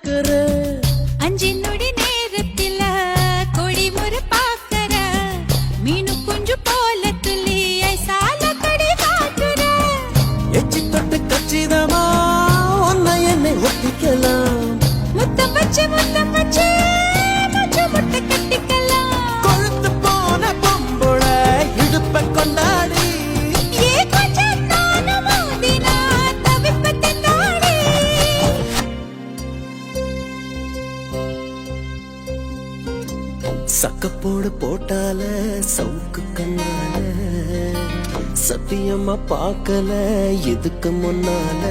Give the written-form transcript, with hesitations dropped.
பாக்குற அஞ்சு நொடி நேரத்தில கொடி முறை பாக்கற மீனு குஞ்சு போல துள்ளி ஐசால கடி காட்டுற எச்சி தொட்டு கச்சிதமா உன்னை என்னை ஒட்டிக்கலாம் முத்தம் வச்சு மூச்சு முட்டை கட்டிக்கலாம் கொழுத்து போன பொம்புட இடுப்ப கொண்டாடி ஏ கொஞ்சம் நானும் மோதினா தவிப்பத்தின் தாடி சக்கப்போடு போட்டால சவுக்கு கண்ணால சத்தியமா பார்க்கல இதுக்கு முன்னால